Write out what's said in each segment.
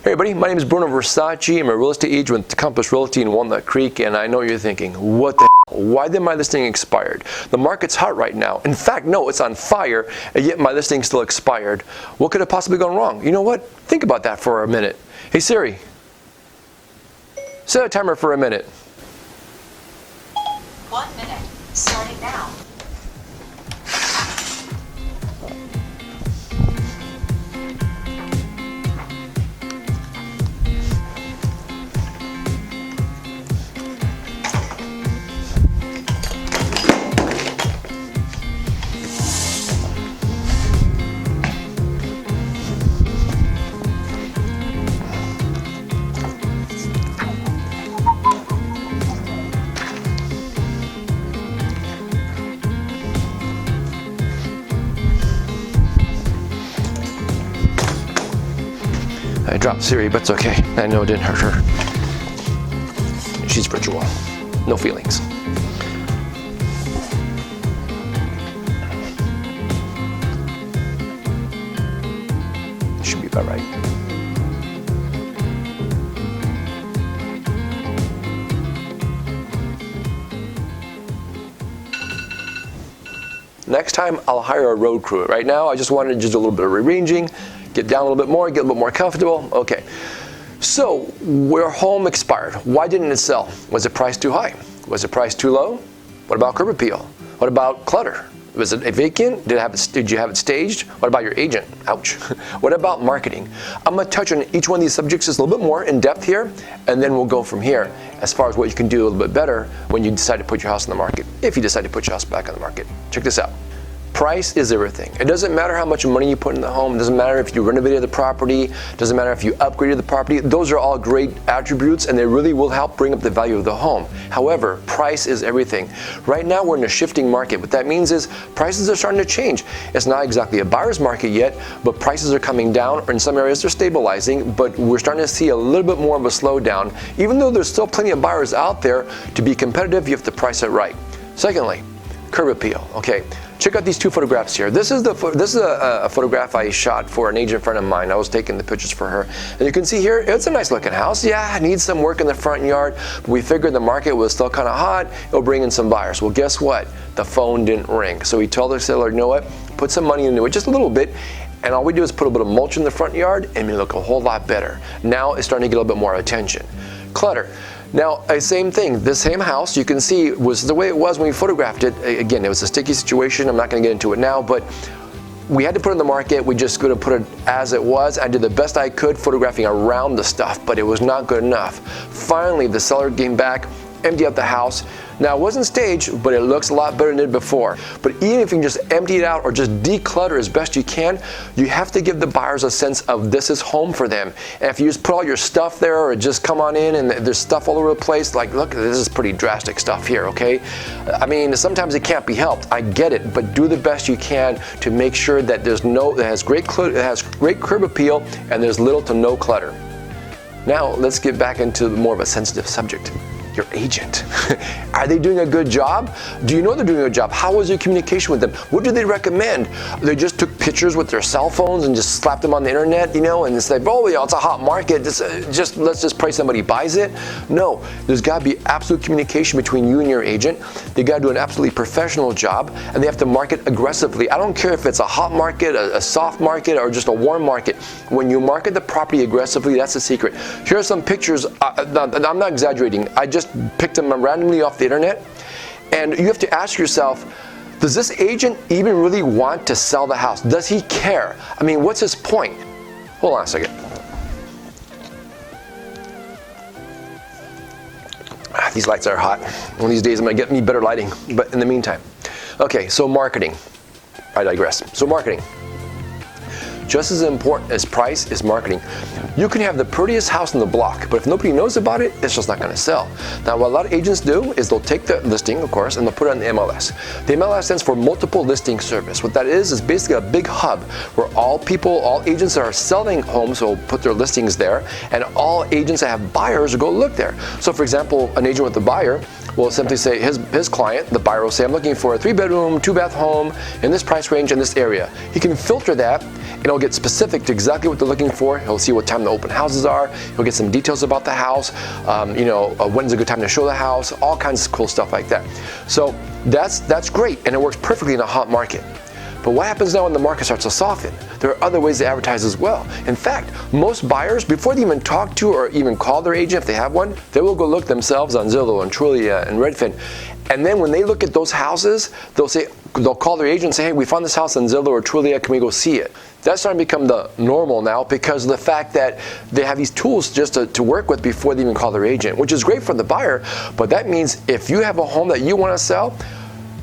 Hey everybody, my name is Bruno Versace. I'm a real estate agent with Compass Realty in Walnut Creek, and I know you're thinking, what the hell? Why did my listing expired? The market's hot right now. In fact, no, it's on fire, and yet my listing still expired. What could have possibly gone wrong? You know what? Think about that for a minute. Hey Siri, set a timer for a minute. 1 minute, starting now. I dropped Siri, but it's okay. I know it didn't hurt her. She's virtual. No feelings. Should be about right. Next time, I'll hire a road crew. Right now, I just wanted to do a little bit of rearranging, get down a little bit more, get a little bit more comfortable. Okay, so our home expired. Why didn't it sell? Was the price too high? Was the price too low? What about curb appeal? What about clutter? Was it vacant? Did you have it staged? What about your agent? Ouch. What about marketing? I'm going to touch on each one of these subjects just a little bit more in depth here, and then we'll go from here as far as what you can do a little bit better when you decide to put your house on the market, if you decide to put your house back on the market. Check this out. Price is everything. It doesn't matter how much money you put in the home. It doesn't matter if you renovated the property. It doesn't matter if you upgraded the property. Those are all great attributes, and they really will help bring up the value of the home. However, price is everything. Right now, we're in a shifting market. What that means is prices are starting to change. It's not exactly a buyer's market yet, but prices are coming down, or in some areas they're stabilizing, but we're starting to see a little bit more of a slowdown. Even though there's still plenty of buyers out there, to be competitive, you have to price it right. Secondly, curb appeal. Okay. Check out these two photographs here. This is a photograph I shot for an agent friend of mine. I was taking the pictures for her. And you can see here, it's a nice looking house. Yeah, it needs some work in the front yard, but we figured the market was still kind of hot. It'll bring in some buyers. Well, guess what? The phone didn't ring. So we told the seller, you know what? Put some money into it, just a little bit. And all we do is put a bit of mulch in the front yard and we look a whole lot better. Now it's starting to get a little bit more attention. Clutter. Now, same thing, this same house, you can see, was the way it was when we photographed it. Again, it was a sticky situation. I'm not going to get into it now, but we had to put it in the market. We just going to put it as it was. I did the best I could photographing around the stuff, but it was not good enough. Finally, the seller came back, emptied out the house. Now, it wasn't staged, but it looks a lot better than it did before. But even if you can just empty it out or just declutter as best you can, you have to give the buyers a sense of this is home for them. And if you just put all your stuff there or just come on in and there's stuff all over the place, like, look, this is pretty drastic stuff here, okay? I mean, sometimes it can't be helped. I get it, but do the best you can to make sure that it has great curb appeal and there's little to no clutter. Now, let's get back into more of a sensitive subject. Your agent. Are they doing a good job? Do you know they're doing a good job? How was your communication with them? What do they recommend? They just took pictures with their cell phones and just slapped them on the internet, you know, and it's like, oh, yeah, it's a hot market. Let's just pray somebody buys it. No, there's got to be absolute communication between you and your agent. They got to do an absolutely professional job, and they have to market aggressively. I don't care if it's a hot market, a soft market, or just a warm market. When you market the property aggressively, that's the secret. Here are some pictures. I'm not exaggerating. I just picked them randomly off the internet, and you have to ask yourself, does this agent even really want to sell the house? Does he care? I mean, what's his point? Hold on a second. These lights are hot. One of these days I'm going to get me better lighting, but in the meantime. Okay, so marketing. I digress. So marketing. Just as important as price is marketing. You can have the prettiest house in the block, but if nobody knows about it, it's just not going to sell. Now, what a lot of agents do is they'll take the listing, of course, and they'll put it on the MLS. The MLS stands for Multiple Listing Service. What that is basically a big hub where all agents that are selling homes will put their listings there, and all agents that have buyers will go look there. So, for example, an agent with a buyer will simply say, his client, the buyer will say, I'm looking for a 3-bedroom, 2-bath home in this price range in this area. He can filter that and it'll get specific to exactly what they're looking for. He'll see what time the open houses are. He'll get some details about the house, when's a good time to show the house, all kinds of cool stuff like that. So that's great, and it works perfectly in a hot market. But what happens now when the market starts to soften? There are other ways to advertise as well. In fact, most buyers, before they even talk to or even call their agent if they have one, they will go look themselves on Zillow and Trulia and Redfin. And then when they look at those houses, they'll call their agent and say, hey, we found this house on Zillow or Trulia, can we go see it? That's starting to become the normal now because of the fact that they have these tools just to work with before they even call their agent, which is great for the buyer, but that means if you have a home that you want to sell,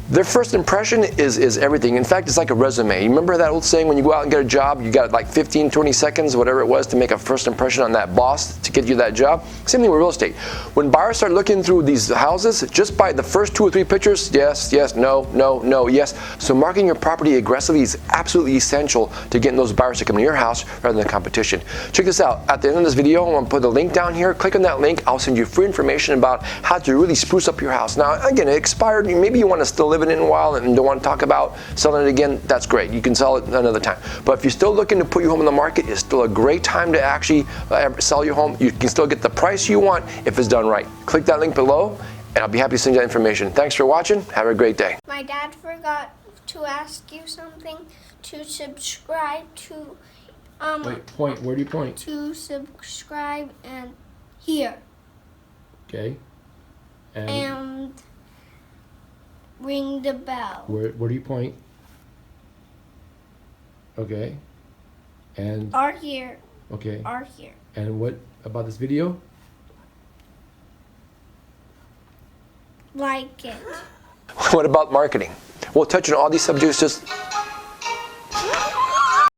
their first impression is everything. In fact, it's like a resume. You remember that old saying, when you go out and get a job, you got like 15, 20 seconds, whatever it was, to make a first impression on that boss to get you that job? Same thing with real estate. When buyers start looking through these houses, just by the first 2 or 3 pictures, yes, yes, no, no, no, yes. So marketing your property aggressively is absolutely essential to getting those buyers to come to your house rather than the competition. Check this out. At the end of this video, I'm going to put a link down here. Click on that link. I'll send you free information about how to really spruce up your house. Now, again, it expired. Maybe you want to still live in it in a while and don't want to talk about selling it again. That's great. You can sell it another time. But if you're still looking to put your home in the market, it's still a great time to actually sell your home. You can still get the price you want if it's done right. Click that link below, and I'll be happy to send you that information. Thanks for watching. Have a great day. My dad forgot to ask you something. To subscribe to Wait, point. Where do you point? to subscribe and here Okay. and ring the bell. Where do you point? Okay. And Are here. okay. Are here. And what about this video? Like it. What about marketing? We'll touch on all these subjects just